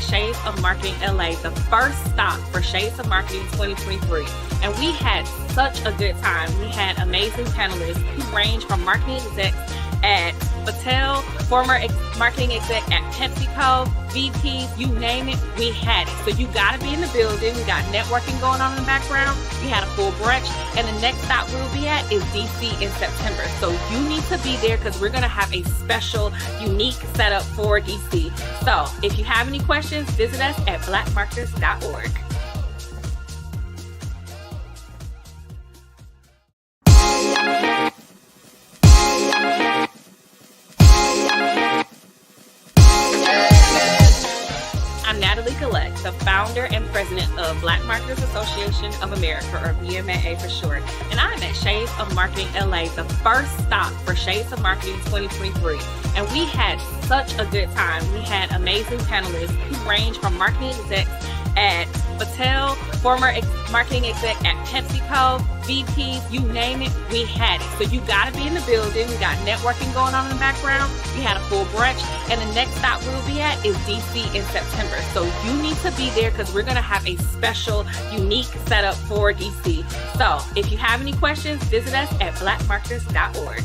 at Shades of Marketing LA, the first stop for Shades of Marketing 2023. And we had such a good time. We had amazing panelists who range from marketing execs at Battelle, former marketing exec at PepsiCo, VPs, you name it, we had it. So you got to be in the building. We got networking going on in the background. We had a full brunch. And the next stop we'll be at is DC in September. So you need to be there because we're going to have a special, unique setup for DC. So if you have any questions, visit us at blackmarketers.org. I'm Natalie Gullatt, the founder and president of Black Marketers Association of America, or BMAA for short. And I'm at Shades of Marketing LA, the first stop for Shades of Marketing 2023. And we had such a good time. We had amazing panelists who range from marketing execs at Battelle, former marketing exec at PepsiCo, VPs, you name it, we had it. So you got to be in the building. We got networking going on in the background. We had a full brunch. And the next stop we'll be at is DC in September. So you need to be there because we're going to have a special, unique setup for DC. So if you have any questions, visit us at blackmarketers.org.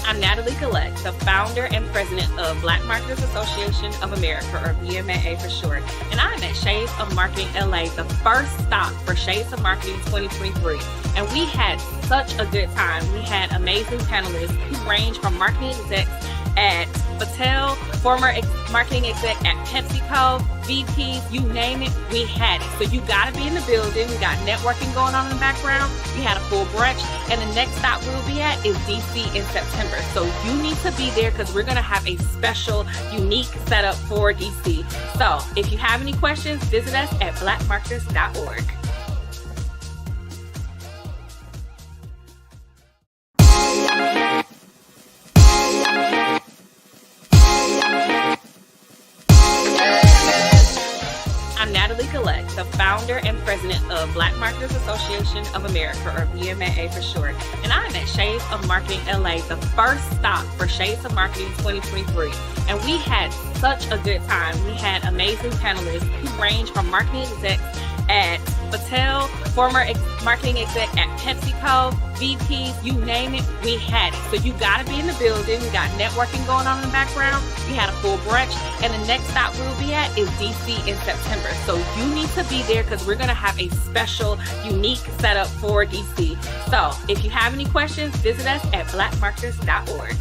I'm Natalie Gullatt, the founder and president of Black Marketers Association of America, or BMAA for short. And I'm at Shades of Marketing LA, the first stop for Shades of Marketing 2023. And we had such a good time. We had amazing panelists who range from marketing execs at Battelle, former marketing exec at PepsiCo, VPs, you name it, we had it. So you got to be in the building. We got networking going on in the background. We had a full brunch. And the next stop we'll be at is DC in September. So you need to be there because we're going to have a special, unique setup for DC. So if you have any questions, visit us at blackmarketers.org. I'm Natalie Gullatt, the founder and president of Black Marketers Association of America, or BMAA for short. And I'm at Shades of Marketing LA, the first stop for Shades of Marketing 2023. And we had such a good time. We had amazing panelists who range from marketing execs at Battelle, former marketing exec at PepsiCo, VPs, you name it, we had it. So you got to be in the building. We got networking going on in the background. We had a full brunch. And the next stop we'll be at is DC in September. So you need to be there because we're going to have a special, unique setup for DC. So if you have any questions, visit us at blackmarketers.org.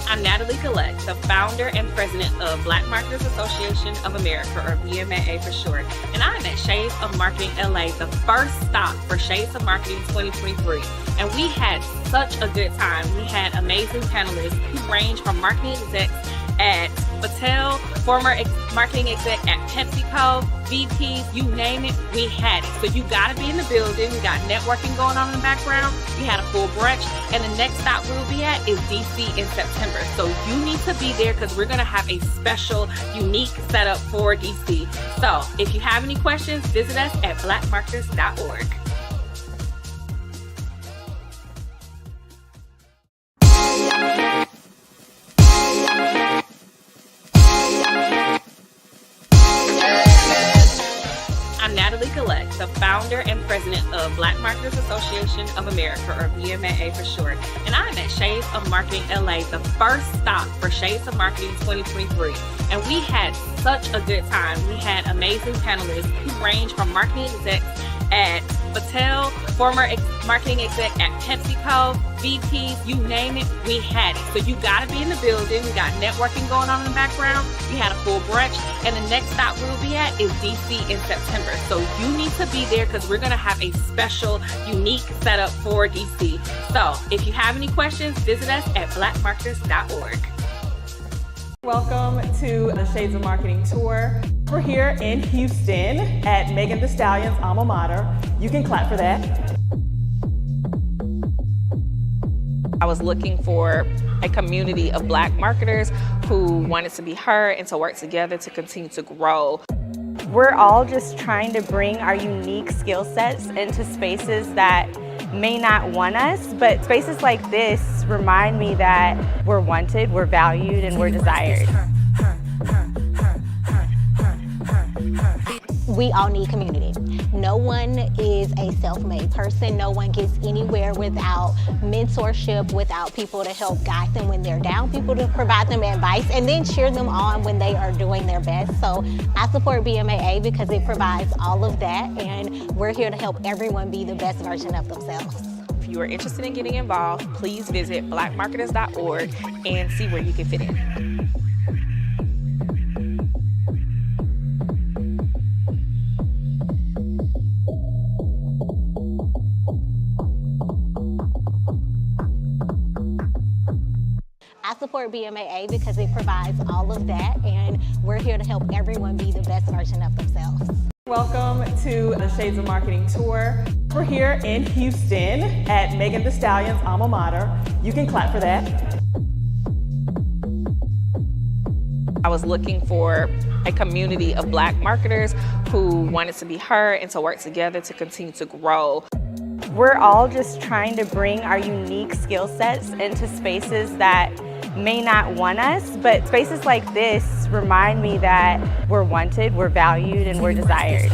I'm Natalie Gullatt, the founder and president of Black Marketers Association of America, or BMAA for short. And I'm at Shades of Marketing LA, the first stop for Shades of Marketing 2023. And we had such a good time. We had amazing panelists who range from marketing execs at Battelle, former marketing exec at PepsiCo, VPs, you name it, we had it. So you got to be in the building. We got networking going on in the background. We had a full brunch. And the next stop we'll be at is DC in September. So you need to be there because we're going to have a special, unique setup for DC. So if you have any questions, visit us at blackmarketers.org. I'm Natalie Gullatt, the founder and president of Black Marketers Association of America, or BMAA for short. And I'm at Shades of Marketing LA, the first stop for Shades of Marketing 2023. And we had such a good time. We had amazing panelists who range from marketing execs at Battelle, former marketing exec at PepsiCo, VPs, you name it, we had it. So you got to be in the building. We got networking going on in the background. We had a full brunch. And the next stop we'll be at is DC in September. So you need to be there because we're going to have a special, unique setup for DC. So if you have any questions, visit us at blackmarketers.org. Welcome to the Shades of Marketing Tour. We're here in Houston at Megan Thee Stallion's alma mater. You can clap for that. I was looking for a community of Black marketers who wanted to be heard and to work together to continue to grow. We're all just trying to bring our unique skill sets into spaces that may not want us, but spaces like this remind me that we're wanted, we're valued, and we're desired. We all need community. No one is a self-made person. No one gets anywhere without mentorship, without people to help guide them when they're down, people to provide them advice, and then cheer them on when they are doing their best. So I support BMAA because it provides all of that, and we're here to help everyone be the best version of themselves. If you are interested in getting involved, please visit blackmarketers.org and see where you can fit in. I support BMAA because it provides all of that, and we're here to help everyone be the best version of themselves. Welcome to the Shades of Marketing Tour. We're here in Houston at Megan Thee Stallion's alma mater. You can clap for that. I was looking for a community of Black marketers who wanted to be heard and to work together to continue to grow. We're all just trying to bring our unique skill sets into spaces that may not want us, but spaces like this remind me that we're wanted, we're valued, and we're desired.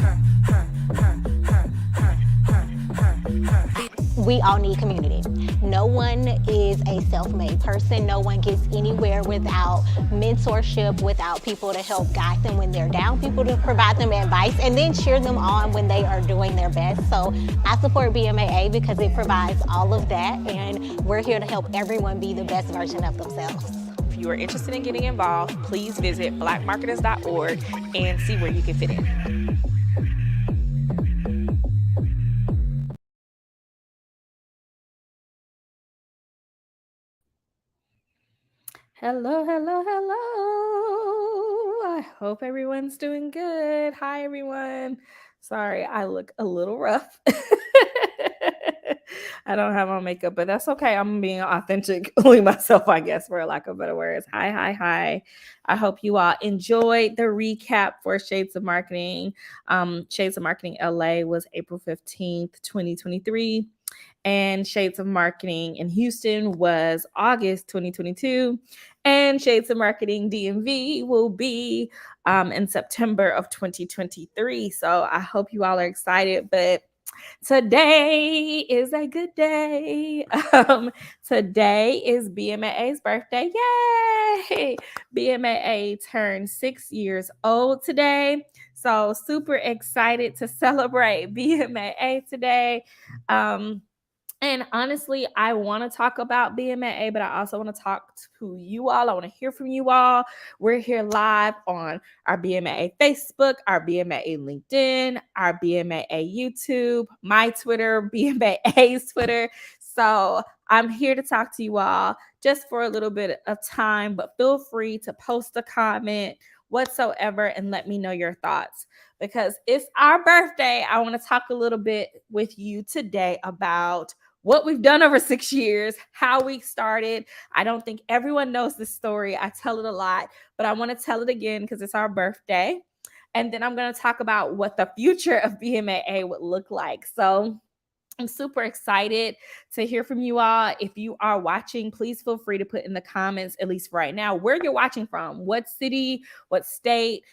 We all need community. No one is a self-made person. No one gets anywhere without mentorship, without people to help guide them when they're down, people to provide them advice, and then cheer them on when they are doing their best. So I support BMAA because it provides all of that, and we're here to help everyone be the best version of themselves. If you are interested in getting involved, please visit blackmarketers.org and see where you can fit in. Hello, hello, hello. I hope everyone's doing good. Hi, everyone. Sorry, I look a little rough. I don't have on makeup, but that's okay. I'm being authentically myself, I guess, for lack of better words. Hi, hi, hi. I hope you all enjoyed the recap for Shades of Marketing. Shades of Marketing LA was April 15th, 2023. And Shades of Marketing in Houston was August 2022. And Shades of Marketing DMV will be in September of 2023. So I hope you all are excited, but today is a good day. Today is BMAA's birthday. Yay! BMAA turned 6 years old today. So super excited to celebrate BMAA today. And honestly, I want to talk about BMAA, but I also want to talk to you all. I want to hear from you all. We're here live on our BMAA Facebook, our BMAA LinkedIn, our BMAA YouTube, my Twitter, BMAA's Twitter. So I'm here to talk to you all just for a little bit of time, but feel free to post a comment whatsoever and let me know your thoughts. Because it's our birthday, I want to talk a little bit with you today about what we've done over 6 years, how we started. I don't think everyone knows this story. I tell it a lot, but I want to tell it again because it's our birthday. And then I'm going to talk about what the future of BMAA would look like. So I'm super excited to hear from you all. If you are watching, please feel free to put in the comments, at least right now, where you're watching from, what city, what state.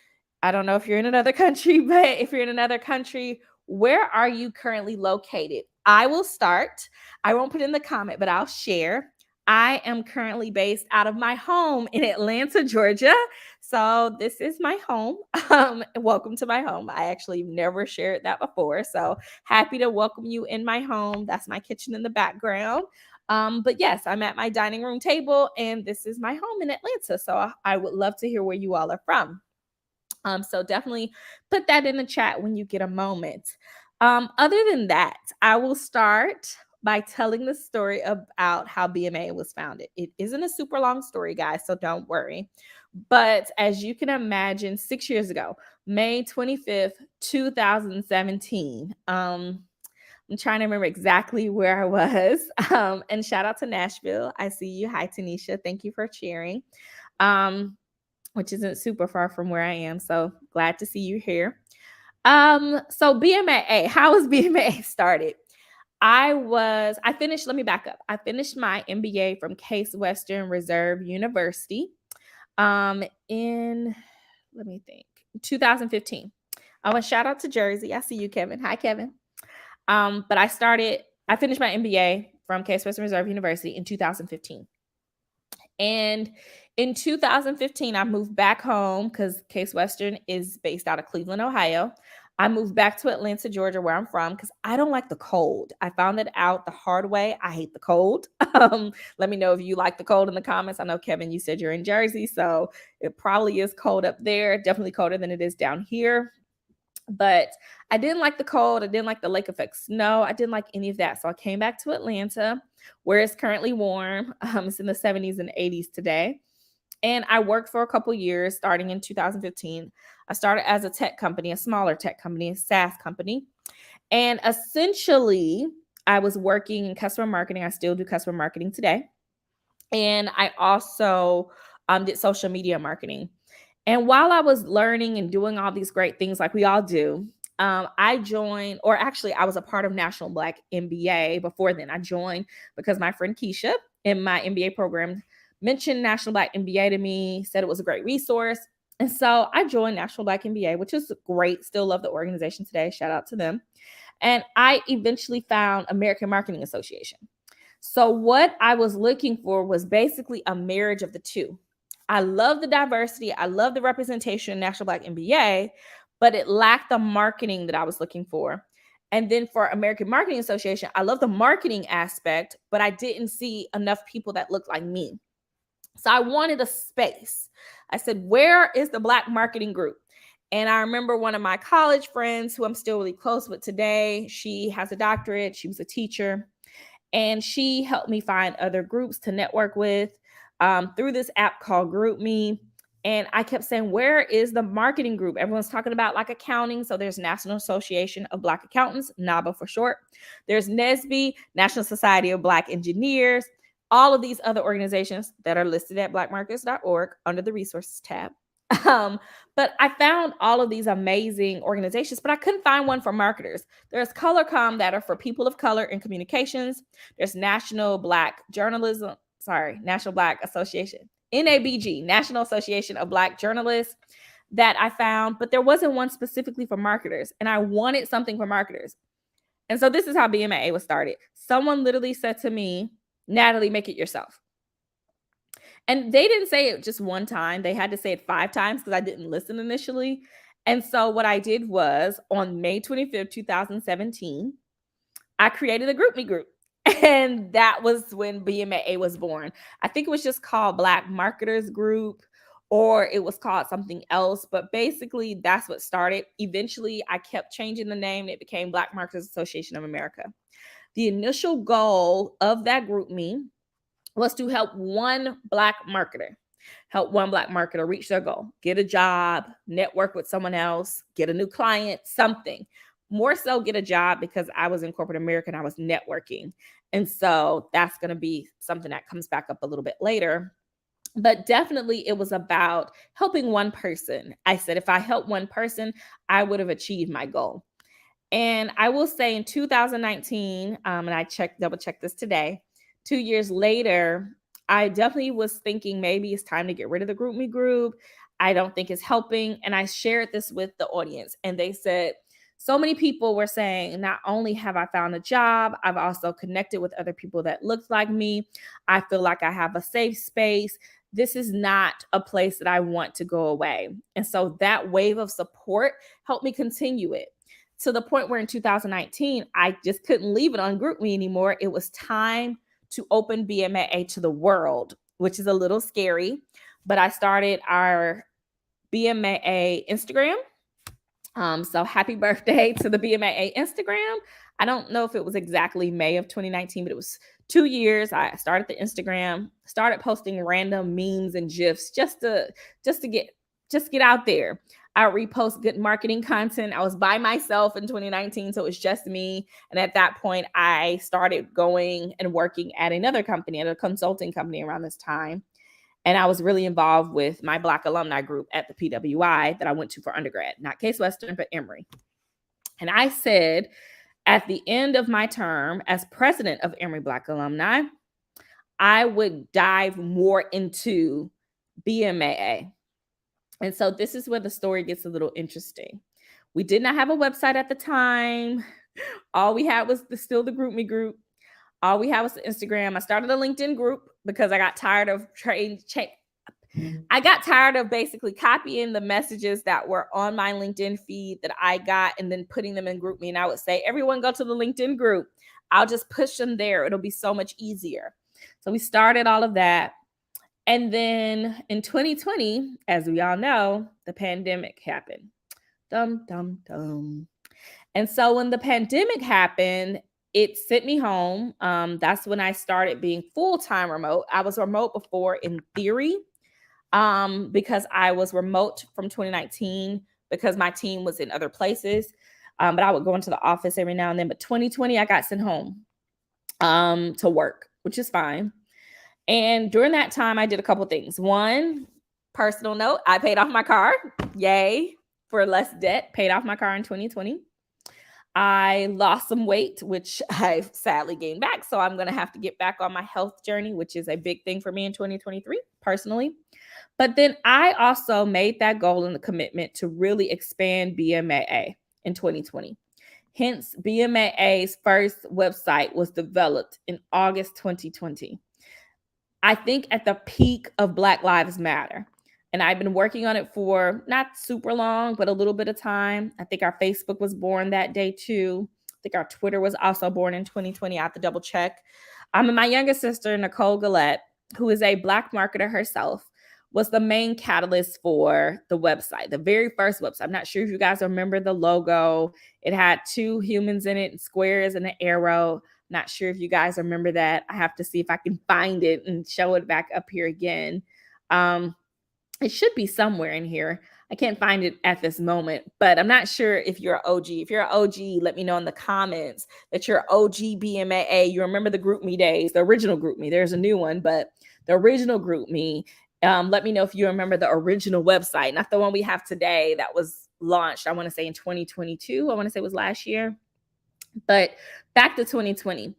I don't know if you're in another country, but if you're in another country, where are you currently located? I will start. I won't put in the comment, but I'll share. I am currently based out of my home in Atlanta, Georgia. So this is my home. Welcome to my home. I actually never shared that before. So happy to welcome you in my home. That's my kitchen in the background. But yes, I'm at my dining room table and this is my home in Atlanta. So I would love to hear where you all are from. So definitely put that in the chat when you get a moment. Other than that, I will start by telling the story about how BMAA was founded. It isn't a super long story, guys, so don't worry. But as you can imagine, 6 years ago, May 25th, 2017, I'm trying to remember exactly where I was. And shout out to Nashville. I see you. Hi, Tanisha. Thank you for cheering. Which isn't super far from where I am. So glad to see you here. So BMAA, how was BMAA started? Let me back up. I finished my MBA from Case Western Reserve University in, let me think, 2015. Oh, and shout out to Jersey. I see you, Kevin. Hi, Kevin. But I finished my MBA from Case Western Reserve University in 2015. And in 2015, I moved back home because Case Western is based out of Cleveland, Ohio. I moved back to Atlanta, Georgia, where I'm from, because I don't like the cold. I found it out the hard way. I hate the cold. Let me know if you like the cold in the comments. I know, Kevin, you said you're in Jersey, so it probably is cold up there. Definitely colder than it is down here. But I didn't like the cold. I didn't like the lake effect snow. I didn't like any of that. So I came back to Atlanta, where it's currently warm. It's in the 70s and 80s today. And I worked for a couple years starting in 2015. I started as a tech company, a smaller tech company, a SaaS company. And essentially, I was working in customer marketing. I still do customer marketing today. And I also did social media marketing. And while I was learning and doing all these great things like we all do, I joined, or actually I was a part of National Black MBA before then. I joined because my friend Keisha in my MBA program mentioned National Black MBA to me, said it was a great resource. And so I joined National Black MBA, which is great. Still love the organization today. Shout out to them. And I eventually found American Marketing Association. So what I was looking for was basically a marriage of the two. I love the diversity. I love the representation in National Black MBA, but it lacked the marketing that I was looking for. And then for American Marketing Association, I love the marketing aspect, but I didn't see enough people that looked like me. So I wanted a space. I said, where is the Black marketing group? And I remember one of my college friends who I'm still really close with today. She has a doctorate. She was a teacher. And she helped me find other groups to network with through this app called GroupMe. And I kept saying, where is the marketing group? Everyone's talking about like accounting. So there's National Association of Black Accountants, NABA for short. There's NSBE, National Society of Black Engineers, all of these other organizations that are listed at blackmarketers.org under the resources tab. But I found all of these amazing organizations, but I couldn't find one for marketers. There's ColorCom that are for people of color in communications. There's National Black Association, NABG, National Association of Black Journalists, that I found, but there wasn't one specifically for marketers. And I wanted something for marketers. And so this is how BMAA was started. Someone literally said to me, Natalie, make it yourself. And they didn't say it just one time. They had to say it 5 times because I didn't listen initially. And so what I did was on May 25th, 2017, I created a GroupMe group. And that was when BMAA was born. I think it was just called Black Marketers Group, or it was called something else. But basically, that's what started. Eventually, I kept changing the name. It became Black Marketers Association of America. The initial goal of that GroupMe was to help one Black marketer reach their goal, get a job, network with someone else, get a new client, something. More so get a job, because I was in corporate America and I was networking. And so that's going to be something that comes back up a little bit later. But definitely it was about helping one person. I said, if I help one person, I would have achieved my goal. And I will say in 2019, and I double checked this today, 2 years later, I definitely was thinking maybe it's time to get rid of the GroupMe group. I don't think it's helping. And I shared this with the audience, and they said, so many people were saying, not only have I found a job, I've also connected with other people that looked like me. I feel like I have a safe space. This is not a place that I want to go away. And so that wave of support helped me continue it, to the point where in 2019, I just couldn't leave it on GroupMe anymore. It was time to open BMAA to the world, which is a little scary. But I started our BMAA Instagram. So happy birthday to the BMAA Instagram. I don't know if it was exactly May of 2019, but it was 2 years. I started the Instagram, started posting random memes and GIFs just to get out there. I repost good marketing content. I was by myself in 2019, so it was just me. And at that point, I started going and working at another company, at a consulting company around this time. And I was really involved with my Black alumni group at the PWI that I went to for undergrad, not Case Western, but Emory. And I said at the end of my term as president of Emory Black Alumni, I would dive more into BMAA. And so this is where the story gets a little interesting. We did not have a website at the time. All we had was still the GroupMe group. All we had was the Instagram. I started a LinkedIn group because I got tired of basically copying the messages that were on my LinkedIn feed that I got and then putting them in GroupMe. And I would say, everyone go to the LinkedIn group. I'll just push them there. It'll be so much easier. So we started all of that. And then in 2020, as we all know, the pandemic happened. Dum, dum, dum. And so when the pandemic happened, it sent me home. That's when I started being full-time remote. I was remote before in theory, because I was remote from 2019 because my team was in other places. But I would go into the office every now and then. But 2020, I got sent home to work, which is fine. And during that time, I did a couple things. One, personal note, I paid off my car. Yay, for less debt. Paid off my car in 2020. I lost some weight, which I've sadly gained back. So I'm going to have to get back on my health journey, which is a big thing for me in 2023, personally. But then I also made that goal and the commitment to really expand BMAA in 2020. Hence, BMAA's first website was developed in August 2020. I think at the peak of Black Lives Matter. And I've been working on it for not super long, but a little bit of time. I think our Facebook was born that day too. I think our Twitter was also born in 2020. I have to double check. And my youngest sister, Natalie Gullatt, who is a Black marketer herself, was the main catalyst for the website, the very first website. I'm not sure if you guys remember the logo. It had two humans in it, squares and an arrow. Not sure if you guys remember that. I have to see if I can find it and show it back up here again. It should be somewhere in here. I can't find it at this moment, but I'm not sure if you're an OG. If you're an OG, let me know in the comments that you're OG BMAA. You remember the GroupMe days, the original GroupMe. There's a new one, but the original GroupMe. Let me know if you remember the original website, not the one we have today that was launched, I want to say in 2022. I want to say it was last year. But back to 2020.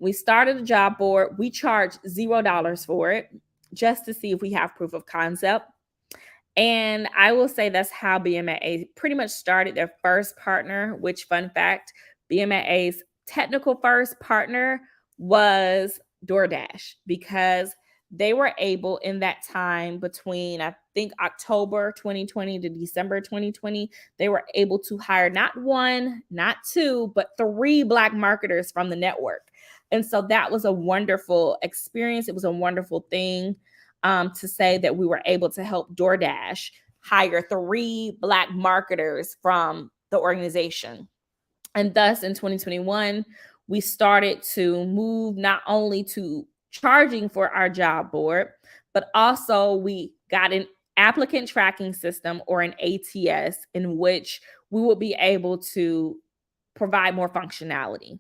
We started a job board. We charged $0 for it just to see if we have proof of concept. And I will say that's how BMAA pretty much started their first partner, which, fun fact, BMAA's technical first partner was DoorDash, because they were able in that time between, I think, October 2020 to December 2020, they were able to hire not one, not two, but 3 Black marketers from the network. And so that was a wonderful experience. It was a wonderful thing. To say that we were able to help DoorDash hire 3 Black marketers from the organization. And thus in 2021, we started to move not only to charging for our job board, but also we got an applicant tracking system, or an ATS, in which we will be able to provide more functionality.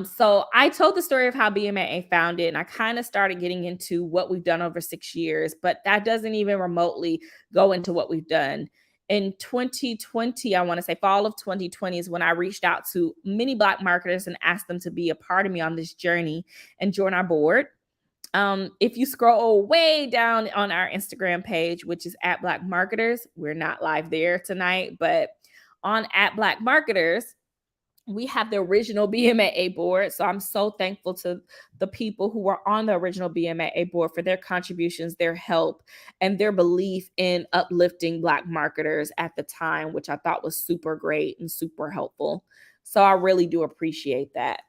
So I told the story of how BMAA founded, and I kind of started getting into what we've done over 6 years, but that doesn't even remotely go into what we've done. In 2020, I want to say fall of 2020 is when I reached out to many Black marketers and asked them to be a part of me on this journey and join our board. If you scroll way down on our Instagram page, which is @BlackMarketers, we're not live there tonight, but on @BlackMarketers, we have the original BMAA board. So I'm so thankful to the people who were on the original BMAA board for their contributions, their help, and their belief in uplifting Black marketers at the time, which I thought was super great and super helpful. So I really do appreciate that.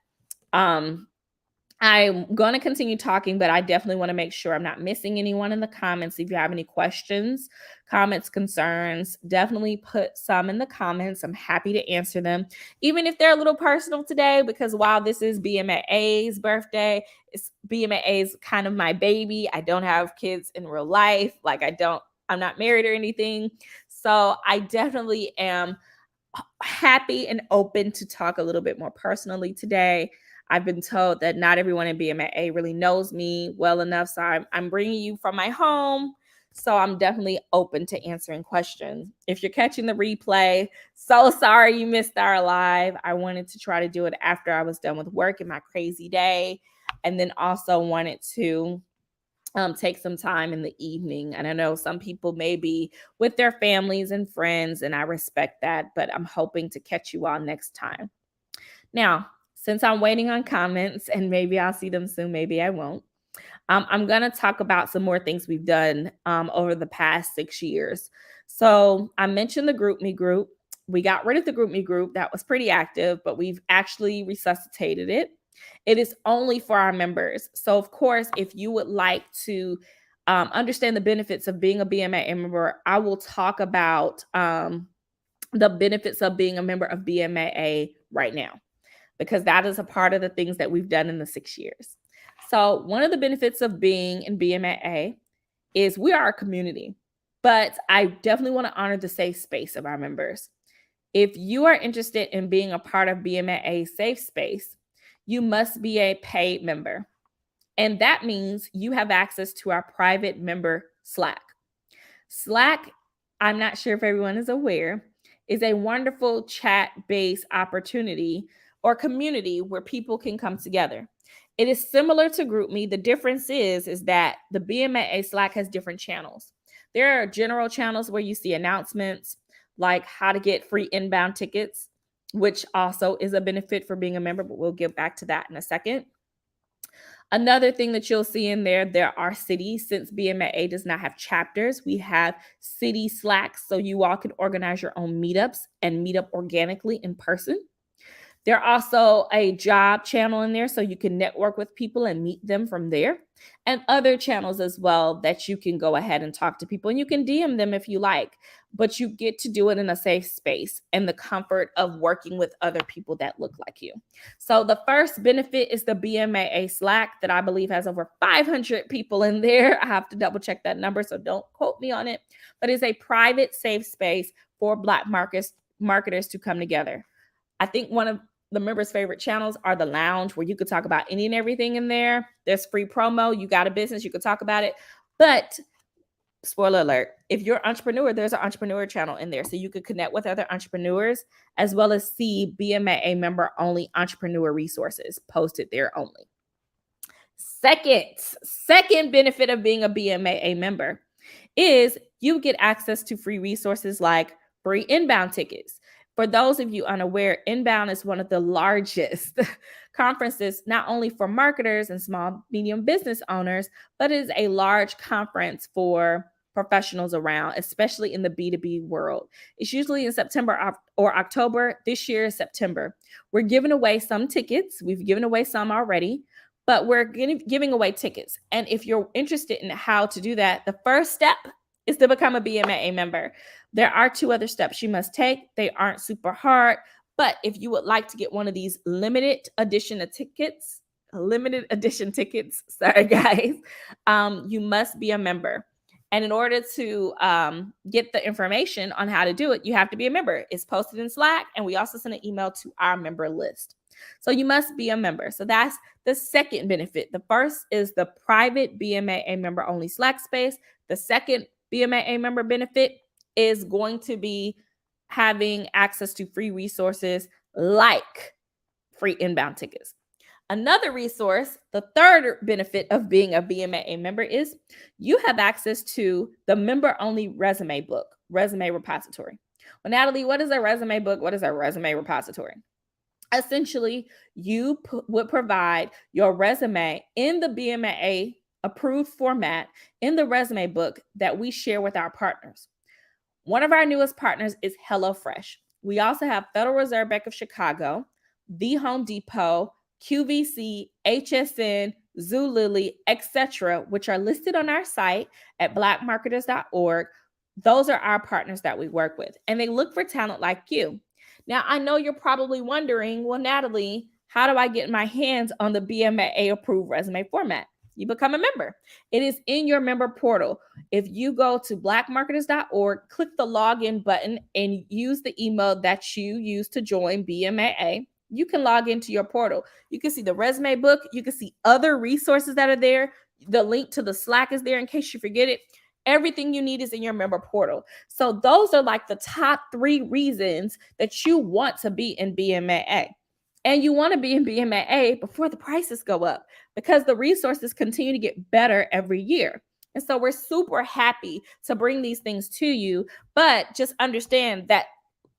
I'm going to continue talking, but I definitely want to make sure I'm not missing anyone in the comments. If you have any questions, comments, concerns, definitely put some in the comments. I'm happy to answer them, even if they're a little personal today, because while this is BMAA's birthday, it's BMAA's kind of my baby. I don't have kids in real life. I'm not married or anything. So I definitely am happy and open to talk a little bit more personally today. I've been told that not everyone in BMAA really knows me well enough. So I'm bringing you from my home. So I'm definitely open to answering questions. If you're catching the replay, so sorry you missed our live. I wanted to try to do it after I was done with work in my crazy day. And then also wanted to take some time in the evening. And I know some people may be with their families and friends, and I respect that, but I'm hoping to catch you all next time. Now, since I'm waiting on comments, and maybe I'll see them soon, maybe I won't, I'm going to talk about some more things we've done over the past 6 years. So I mentioned the GroupMe group. We got rid of the GroupMe group. That was pretty active, but we've actually resuscitated it. It is only for our members. So, of course, if you would like to understand the benefits of being a BMAA member, I will talk about the benefits of being a member of BMAA right now, because that is a part of the things that we've done in the 6 years. So one of the benefits of being in BMAA is we are a community, but I definitely want to honor the safe space of our members. If you are interested in being a part of BMAA safe space, you must be a paid member. And that means you have access to our private member Slack. Slack, I'm not sure if everyone is aware, is a wonderful chat-based opportunity or community where people can come together. It is similar to GroupMe. The difference is that the BMAA Slack has different channels. There are general channels where you see announcements like how to get free inbound tickets, which also is a benefit for being a member, but we'll get back to that in a second. Another thing that you'll see in there are cities. Since BMAA does not have chapters, we have city Slacks, so you all can organize your own meetups and meet up organically in person. There's also a job channel in there, so you can network with people and meet them from there, and other channels as well that you can go ahead and talk to people, and you can DM them if you like, but you get to do it in a safe space and the comfort of working with other people that look like you. So the first benefit is the BMAA Slack that I believe has over 500 people in there. I have to double check that number, so don't quote me on it, but it's a private safe space for Black marketers to come together. I think one of the members' favorite channels are the lounge, where you could talk about any and everything in there. There's free promo. You got a business, you could talk about it. But spoiler alert, if you're an entrepreneur, there's an entrepreneur channel in there. So you could connect with other entrepreneurs as well as see BMAA member only entrepreneur resources posted there only. Second benefit of being a BMAA member is you get access to free resources like free inbound tickets. For those of you unaware, Inbound is one of the largest conferences, not only for marketers and small, medium business owners, but it is a large conference for professionals around, especially in the B2B world. It's usually in September or October. This year is September. We're giving away some tickets. We've given away some already, but we're giving away tickets. And if you're interested in how to do that, the first step is to become a BMAA member. There are 2 other steps you must take. They aren't super hard, but if you would like to get one of these limited edition tickets, sorry guys, you must be a member. And in order to get the information on how to do it, you have to be a member. It's posted in Slack, and we also send an email to our member list. So you must be a member. So that's the second benefit. The first is the private BMAA member only Slack space. The second BMAA member benefit is going to be having access to free resources like free inbound tickets. Another resource, the third benefit of being a BMAA member, is you have access to the member-only resume book, resume repository. Well, Natalie, what is a resume book? What is a resume repository? Essentially, you would provide your resume in the BMAA approved format in the resume book that we share with our partners. One of our newest partners is HelloFresh. We also have Federal Reserve Bank of Chicago, The Home Depot, QVC, HSN, Zulily, etc., which are listed on our site at blackmarketers.org. Those are our partners that we work with, and they look for talent like you. Now, I know you're probably wondering, well, Natalie, how do I get my hands on the BMAA approved resume format? You become a member. It is in your member portal. If you go to blackmarketers.org, click the login button and use the email that you use to join BMAA, you can log into your portal. You can see the resume book. You can see other resources that are there. The link to the Slack is there in case you forget it. Everything you need is in your member portal. So those are like the top 3 reasons that you want to be in BMAA. And you want to be in BMAA before the prices go up, because the resources continue to get better every year. And so we're super happy to bring these things to you, but just understand that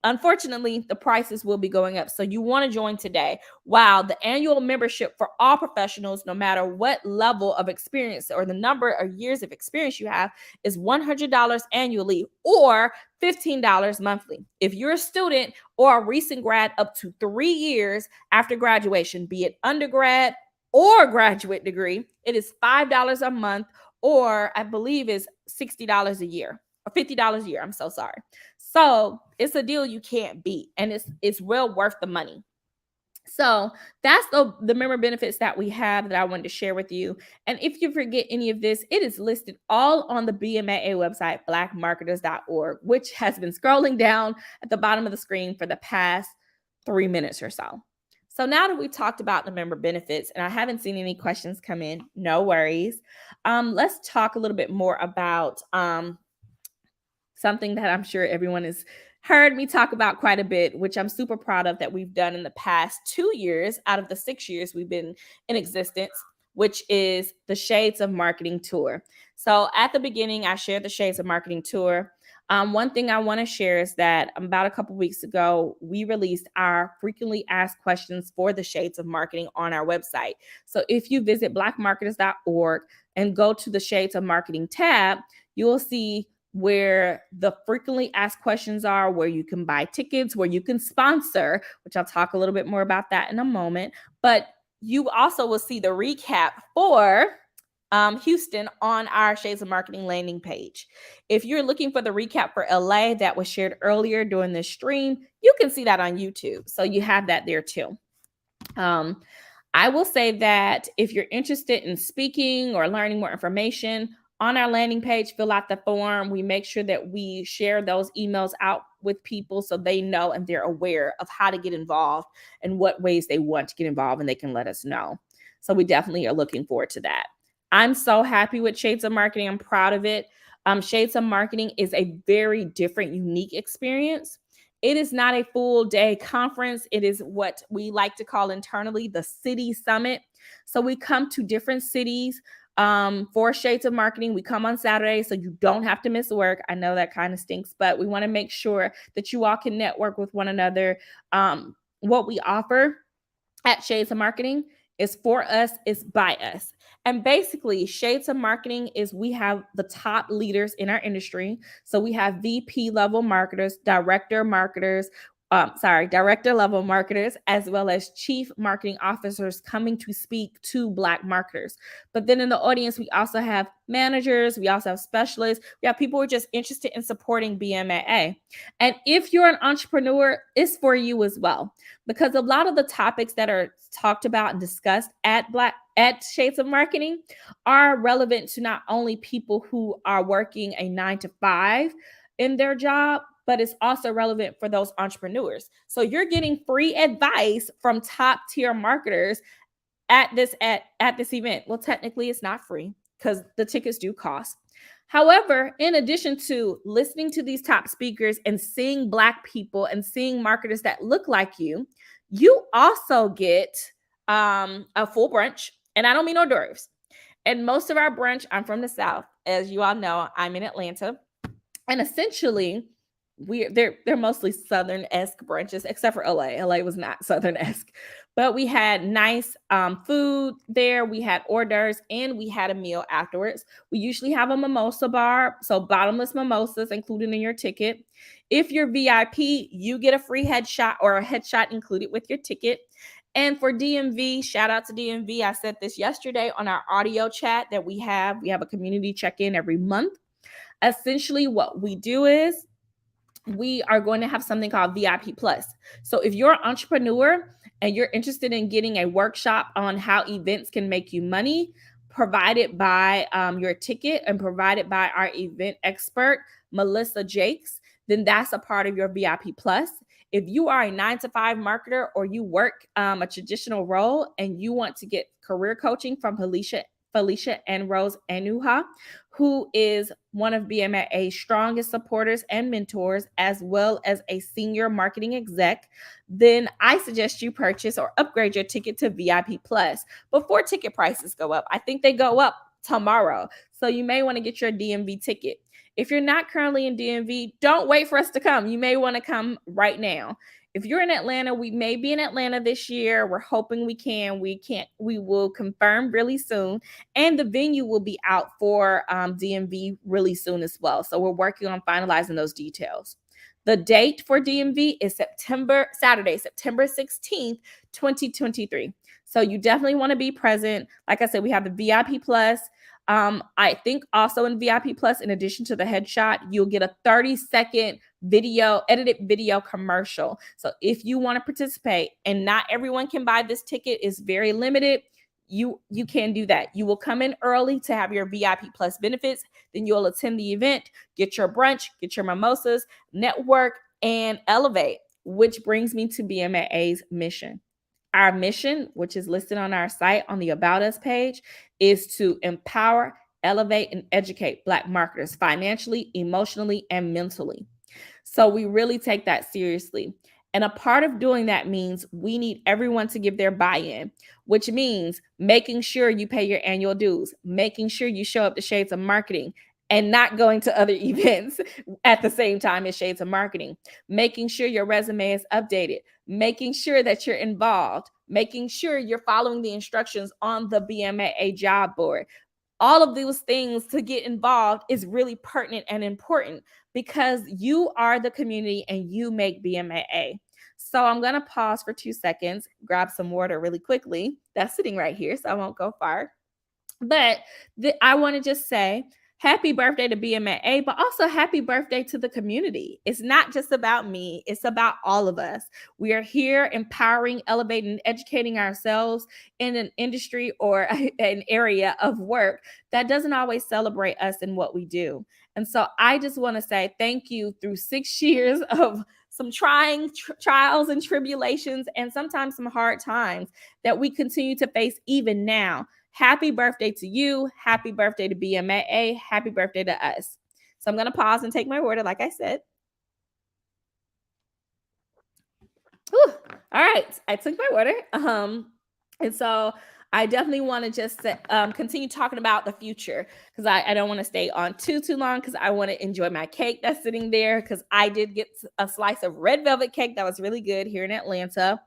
unfortunately, the prices will be going up. So you want to join today. Wow, the annual membership for all professionals, no matter what level of experience or the number of years of experience you have, is $100 annually or $15 monthly. If you're a student or a recent grad, up to 3 years after graduation, be it undergrad or graduate degree, it is $5 a month, or I believe is $60 a year. Or $50 a year. I'm so sorry. So it's a deal you can't beat, and it's well worth the money. So that's the member benefits that we have that I wanted to share with you. And if you forget any of this, it is listed all on the BMAA website, blackmarketers.org, which has been scrolling down at the bottom of the screen for the past 3 minutes or so. So now that we've talked about the member benefits, and I haven't seen any questions come in, no worries. Let's talk a little bit more about something that I'm sure everyone has heard me talk about quite a bit, which I'm super proud of that we've done in the past 2 years out of the 6 years we've been in existence, which is the Shades of Marketing Tour. So at the beginning, I shared the Shades of Marketing Tour. One thing I want to share is that about a couple weeks ago, we released our frequently asked questions for the Shades of Marketing on our website. So if you visit blackmarketers.org and go to the Shades of Marketing tab, you will see where the frequently asked questions are, where you can buy tickets, where you can sponsor, which I'll talk a little bit more about that in a moment. But you also will see the recap for Houston on our Shades of Marketing landing page. If you're looking for the recap for LA that was shared earlier during this stream, you can see that on YouTube. So you have that there too. I will say that if you're interested in speaking or learning more information, on our landing page, fill out the form. We make sure that we share those emails out with people so they know and they're aware of how to get involved and what ways they want to get involved, and they can let us know. So we definitely are looking forward to that. I'm so happy with Shades of Marketing. I'm proud of it. Shades of Marketing is a very different, unique experience. It is not a full day conference. It is what we like to call internally the City Summit. So we come to different cities for Shades of Marketing. We come on Saturday, so you don't have to miss work. I know that kind of stinks, but we want to make sure that you all can network with one another. What we offer at Shades of Marketing is for us, is by us. And basically, Shades of Marketing is we have the top leaders in our industry. So we have VP level marketers, director level marketers, as well as chief marketing officers coming to speak to Black marketers. But then in the audience, we also have managers, we also have specialists, we have people who are just interested in supporting BMAA. And if you're an entrepreneur, it's for you as well, because a lot of the topics that are talked about and discussed at Shades of Marketing are relevant to not only people who are working a 9-to-5 in their job, but it's also relevant for those entrepreneurs. So you're getting free advice from top tier marketers at this event. Well, technically it's not free because the tickets do cost. However, in addition to listening to these top speakers and seeing Black people and seeing marketers that look like you also get a full brunch. And I don't mean hors d'oeuvres. And most of our brunch, I'm from the South. As you all know, I'm in Atlanta. And essentially, they're mostly Southern-esque brunches, except for LA. LA was not Southern-esque. But we had nice food there. We had hors d'oeuvres, and we had a meal afterwards. We usually have a mimosa bar, so bottomless mimosas included in your ticket. If you're VIP, you get a free headshot or a headshot included with your ticket. And for DMV, shout out to DMV. I said this yesterday on our audio chat that we have a community check-in every month. Essentially, what we do is we are going to have something called VIP Plus. So if you're an entrepreneur and you're interested in getting a workshop on how events can make you money, provided by your ticket and provided by our event expert, Melissa Jakes, then that's a part of your VIP Plus. If you are a 9-to-5 marketer or you work a traditional role and you want to get career coaching from Felicia and Rose Anuha, who is one of BMAA's strongest supporters and mentors, as well as a senior marketing exec, then I suggest you purchase or upgrade your ticket to VIP Plus before ticket prices go up. I think they go up tomorrow. So you may want to get your DMV ticket. If you're not currently in DMV, don't wait for us to come. You may want to come right now. If you're in Atlanta, we may be in Atlanta this year. We're hoping we can. We will confirm really soon. And the venue will be out for DMV really soon as well. So we're working on finalizing those details. The date for DMV is Saturday, September 16th, 2023. So you definitely want to be present. Like I said, we have the VIP Plus. I think also in VIP Plus, in addition to the headshot, you'll get a 30-second edited video commercial. So if you want to participate, and not everyone can buy this ticket, it's very limited, you can do that. You will come in early to have your VIP Plus benefits. Then you'll attend the event, get your brunch, get your mimosas, network, and elevate, which brings me to BMAA's mission. Our mission, which is listed on our site on the About Us page, is to empower, elevate, and educate Black marketers financially, emotionally, and mentally. So we really take that seriously. And a part of doing that means we need everyone to give their buy-in, which means making sure you pay your annual dues, making sure you show up to Shades of Marketing, and not going to other events at the same time as Shades of Marketing, making sure your resume is updated, making sure that you're involved, making sure you're following the instructions on the BMAA job board. All of those things to get involved is really pertinent and important because you are the community and you make BMAA. So I'm going to pause for 2 seconds, grab some water really quickly. That's sitting right here, so I won't go far. But I want to just say, happy birthday to BMAA, but also happy birthday to the community. It's not just about me. It's about all of us. We are here empowering, elevating, educating ourselves in an industry or an area of work that doesn't always celebrate us and what we do. And so I just want to say thank you through 6 years of some trying trials and tribulations and sometimes some hard times that we continue to face even now. Happy birthday to you. Happy birthday to BMAA. Happy birthday to us. So I'm going to pause and take my water, like I said. Whew. All right. I took my water. And so I definitely want to just continue talking about the future because I don't want to stay on too long because I want to enjoy my cake that's sitting there because I did get a slice of red velvet cake that was really good here in Atlanta.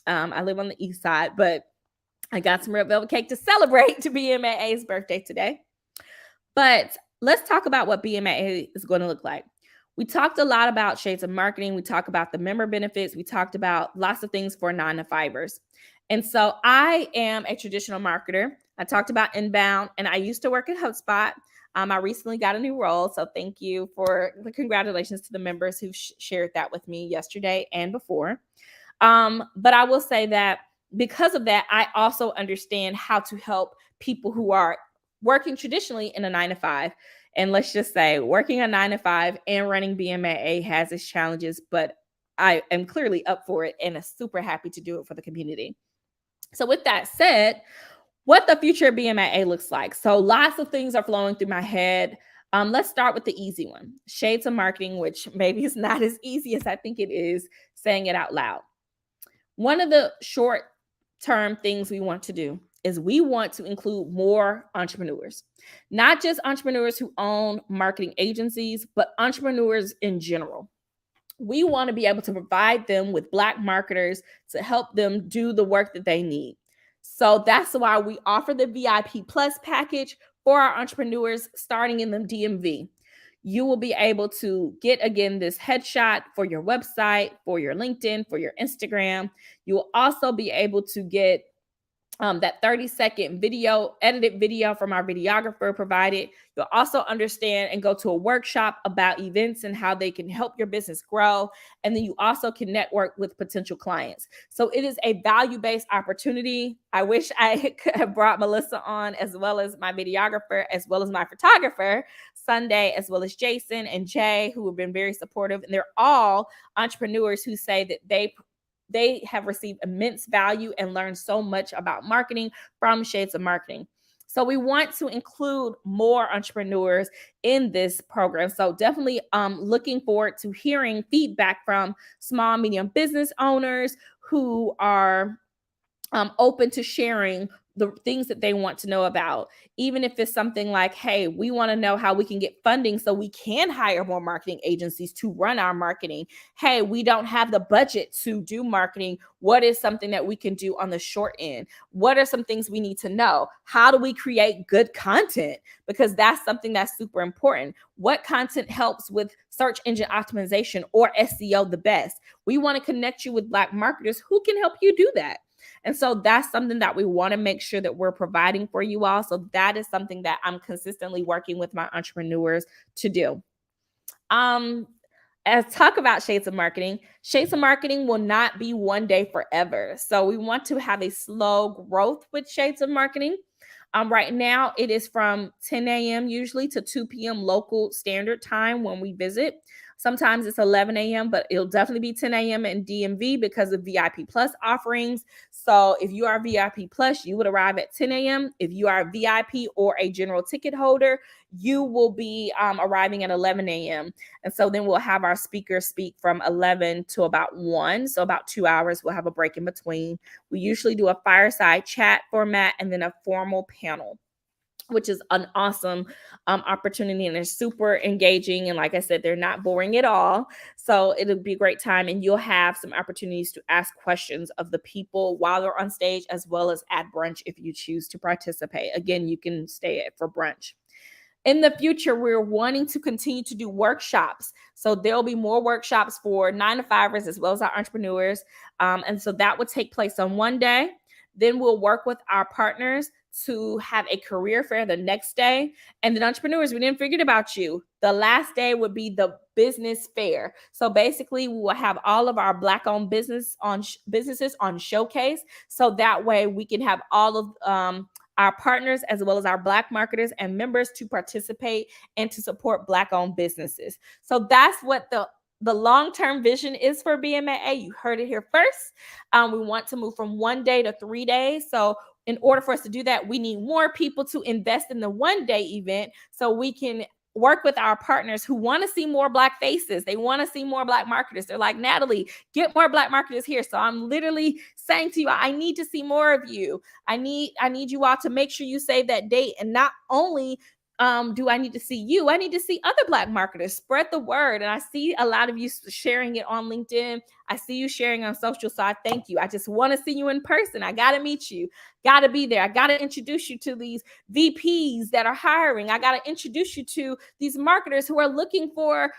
I live on the east side, but I got some red velvet cake to celebrate to BMAA's birthday today. But let's talk about what BMAA is going to look like. We talked a lot about Shades of Marketing. We talked about the member benefits. We talked about lots of things for 9-to-5ers. And so I am a traditional marketer. I talked about inbound, and I used to work at HubSpot. I recently got a new role, so thank you for the congratulations to the members who shared that with me yesterday and before. But I will say that because of that, I also understand how to help people who are working traditionally in a 9-to-5. And let's just say working a 9-to-5 and running BMAA has its challenges, but I am clearly up for it and super happy to do it for the community. So with that said, what the future of BMAA looks like. So lots of things are flowing through my head. Let's start with the easy one, Shades of Marketing, which maybe is not as easy as I think it is saying it out loud. One of the short-term things we want to do is we want to include more entrepreneurs, not just entrepreneurs who own marketing agencies, but entrepreneurs in general. We want to be able to provide them with Black marketers to help them do the work that they need. So that's why we offer the VIP Plus package for our entrepreneurs starting in the DMV. You will be able to get, again, this headshot for your website, for your LinkedIn, for your Instagram. You will also be able to get that 30-second video, edited video from our videographer provided. You'll also understand and go to a workshop about events and how they can help your business grow. And then you also can network with potential clients. So it is a value-based opportunity. I wish I could have brought Melissa on, as well as my videographer, as well as my photographer, Sunday, as well as Jason and Jay, who have been very supportive. And they're all entrepreneurs who say that they have received immense value and learned so much about marketing from Shades of Marketing. So we want to include more entrepreneurs in this program. So definitely looking forward to hearing feedback from small, medium business owners who are open to sharing the things that they want to know about. Even if it's something like, hey, we want to know how we can get funding so we can hire more marketing agencies to run our marketing. Hey, we don't have the budget to do marketing. What is something that we can do on the short end? What are some things we need to know? How do we create good content? Because that's something that's super important. What content helps with search engine optimization or SEO the best? We want to connect you with Black marketers who can help you do that. And so that's something that we want to make sure that we're providing for you all. So that is something that I'm consistently working with my entrepreneurs to do. As talk about Shades of Marketing will not be one day forever. So we want to have a slow growth with Shades of Marketing. Right now, it is from 10 a.m. usually to 2 p.m. local standard time when we visit. Sometimes it's 11 a.m., but it'll definitely be 10 a.m. in DMV because of VIP Plus offerings. So if you are VIP Plus, you would arrive at 10 a.m. If you are a VIP or a general ticket holder, you will be arriving at 11 a.m. And so then we'll have our speakers speak from 11 to about 1. So about 2 hours, we'll have a break in between. We usually do a fireside chat format and then a formal panel, which is an awesome opportunity, and they're super engaging. And like I said, they're not boring at all. So it'll be a great time, and you'll have some opportunities to ask questions of the people while they're on stage, as well as at brunch if you choose to participate. Again, you can stay for brunch. In the future, we're wanting to continue to do workshops. So there'll be more workshops for 9-to-5ers as well as our entrepreneurs. And so that would take place on one day. Then we'll work with our partners to have a career fair the next day. And then entrepreneurs, we didn't forget about you. The last day would be the business fair. So basically, we will have all of our Black-owned businesses on showcase. So that way we can have all of our partners as well as our Black marketers and members to participate and to support Black-owned businesses. So that's what the long-term vision is for BMAA. You heard it here first. We want to move from 1 day to 3 days. So in order for us to do that, we need more people to invest in the 1-day event so we can work with our partners who want to see more Black faces. They want to see more Black marketers. They're like, Natalie, get more Black marketers here. So I'm literally saying to you, I need to see more of you. I need you all to make sure you save that date. And not only do I need to see you, I need to see other Black marketers. Spread the word. And I see a lot of you sharing it on LinkedIn. I see you sharing on social, so I thank you. I just want to see you in person. I got to meet you. Got to be there. I got to introduce you to these VPs that are hiring. I got to introduce you to these marketers who are looking for,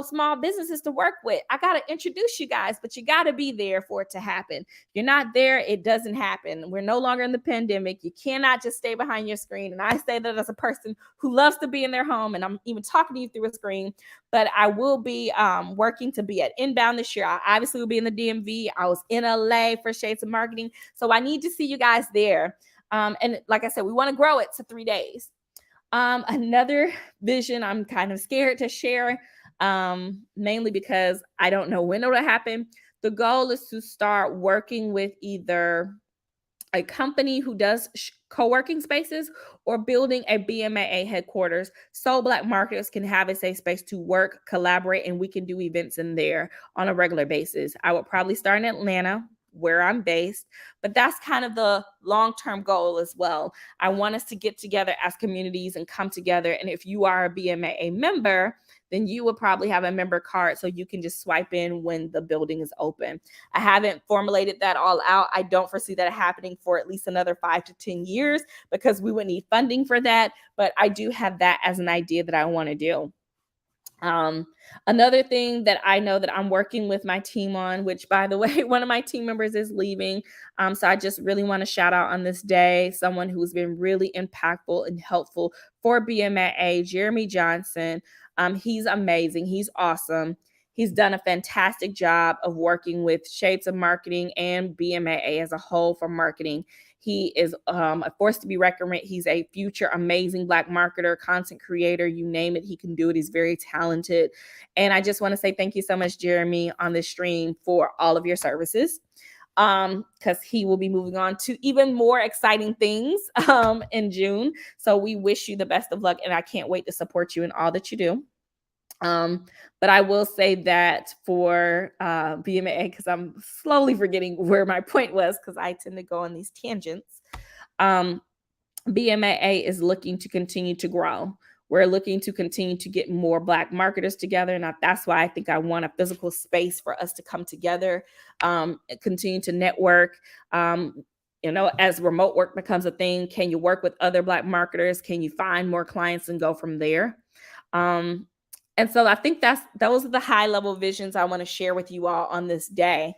small businesses to work with. I got to introduce you guys, but you got to be there for it to happen. If you're not there, it doesn't happen. We're no longer in the pandemic. You cannot just stay behind your screen. And I say that as a person who loves to be in their home, and I'm even talking to you through a screen, but I will be working to be at Inbound this year. I obviously will be in the DMV. I was in LA for Shades of Marketing. So I need to see you guys there. And like I said, we want to grow it to 3 days. Another vision I'm kind of scared to share, mainly because I don't know when it'll happen. The goal is to start working with either a company who does co-working spaces or building a BMAA headquarters so Black marketers can have a safe space to work, collaborate, and we can do events in there on a regular basis. I would probably start in Atlanta, where I'm based, but that's kind of the long-term goal as well. I want us to get together as communities and come together. And if you are a BMAA member, then you will probably have a member card so you can just swipe in when the building is open. I haven't formulated that all out. I don't foresee that happening for at least another 5 to 10 years because we would need funding for that. But I do have that as an idea that I want to do. Another thing that I know that I'm working with my team on, which by the way, one of my team members is leaving. So I just really want to shout out on this day, someone who's been really impactful and helpful for BMAA, Jeremy Johnson. He's amazing. He's awesome. He's done a fantastic job of working with Shades of Marketing and BMAA as a whole for marketing. He is a force to be reckoned with. He's a future amazing Black marketer, content creator, you name it, he can do it. He's very talented. And I just want to say thank you so much, Jeremy, on this stream for all of your services, because he will be moving on to even more exciting things in June. So we wish you the best of luck, and I can't wait to support you in all that you do. But I will say that for BMAA, because I'm slowly forgetting where my point was, because I tend to go on these tangents. BMAA is looking to continue to grow. We're looking to continue to get more Black marketers together. And that's why I think I want a physical space for us to come together, continue to network. As remote work becomes a thing, can you work with other Black marketers? Can you find more clients and go from there? And so I think those are the high level visions I want to share with you all on this day.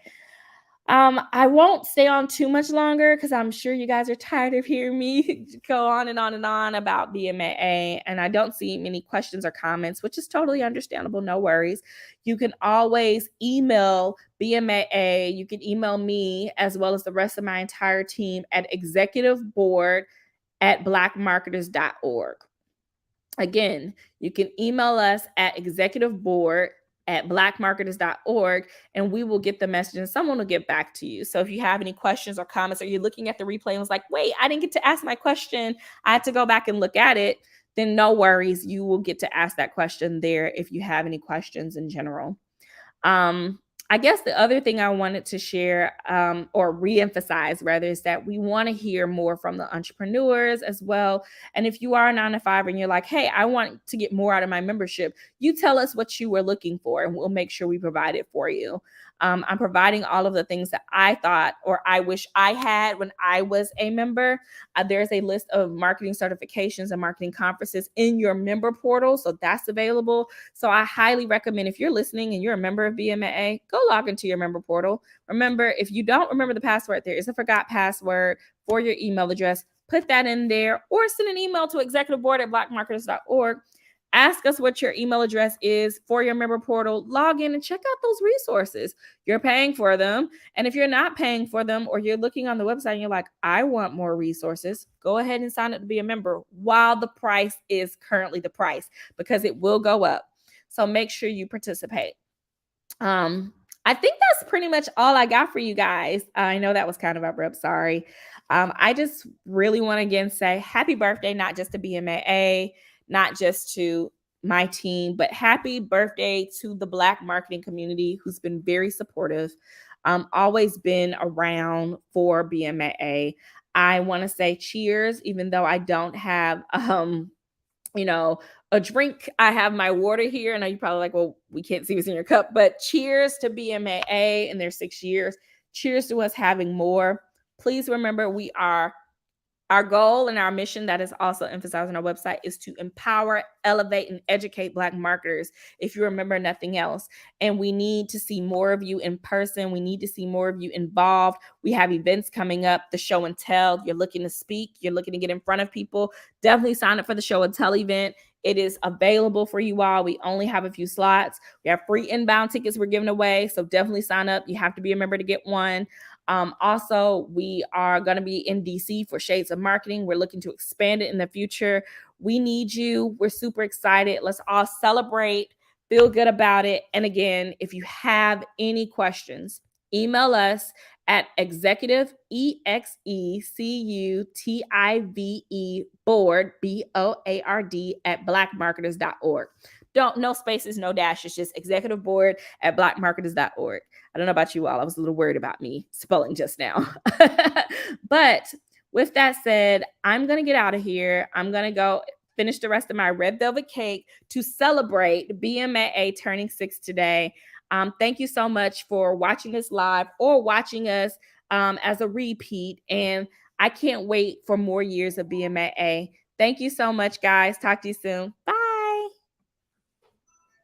I won't stay on too much longer because I'm sure you guys are tired of hearing me go on and on and on about BMAA, and I don't see many questions or comments, which is totally understandable. No worries. You can always email BMAA. You can email me as well as the rest of my entire team at executiveboard@blackmarketers.org. Again, you can email us at executiveboard@blackmarketers.org, and we will get the message and someone will get back to you. So if you have any questions or comments, or you're looking at the replay and was like, wait, I didn't get to ask my question, I had to go back and look at it, then no worries. You will get to ask that question there if you have any questions in general. I guess the other thing I wanted to share or reemphasize rather is that we want to hear more from the entrepreneurs as well. And if you are a 9-to-5 and you're like, hey, I want to get more out of my membership, you tell us what you were looking for and we'll make sure we provide it for you. I'm providing all of the things that I thought or I wish I had when I was a member. There's a list of marketing certifications and marketing conferences in your member portal. So that's available. So I highly recommend, if you're listening and you're a member of BMAA, go log into your member portal. Remember, if you don't remember the password, there is a forgot password for your email address. Put that in there or send an email to executiveboard@blackmarketers.org. Ask us what your email address is for your member portal. Log in and check out those resources. You're paying for them. And if you're not paying for them or you're looking on the website and you're like, I want more resources, go ahead and sign up to be a member while the price is currently the price, because it will go up. So make sure you participate. I think that's pretty much all I got for you guys. I know that was kind of abrupt. Sorry. I just really want to again say happy birthday, not just to BMAA, not just to my team, but happy birthday to the Black marketing community who's been very supportive, always been around for BMAA. I want to say cheers, even though I don't have, a drink. I have my water here. I know you're probably like, well, we can't see what's in your cup, but cheers to BMAA in their 6 years. Cheers to us having more. Please remember, our goal and our mission that is also emphasized on our website is to empower, elevate, and educate Black marketers, if you remember nothing else. And we need to see more of you in person. We need to see more of you involved. We have events coming up, the show and tell. You're looking to speak. You're looking to get in front of people. Definitely sign up for the show and tell event. It is available for you all. We only have a few slots. We have free inbound tickets we're giving away. So definitely sign up. You have to be a member to get one. Also, we are going to be in DC for Shades of Marketing. We're looking to expand it in the future. We need you. We're super excited. Let's all celebrate, feel good about it. And again, if you have any questions, email us at executive, EXECUTIVE board, BOARD @blackmarketers.org. No spaces, no dashes, just executiveboard@blackmarketers.org. I don't know about you all. I was a little worried about me spelling just now. But with that said, I'm going to get out of here. I'm going to go finish the rest of my red velvet cake to celebrate BMAA turning 6 today. Thank you so much for watching this live or watching us as a repeat. And I can't wait for more years of BMAA. Thank you so much, guys. Talk to you soon. Bye.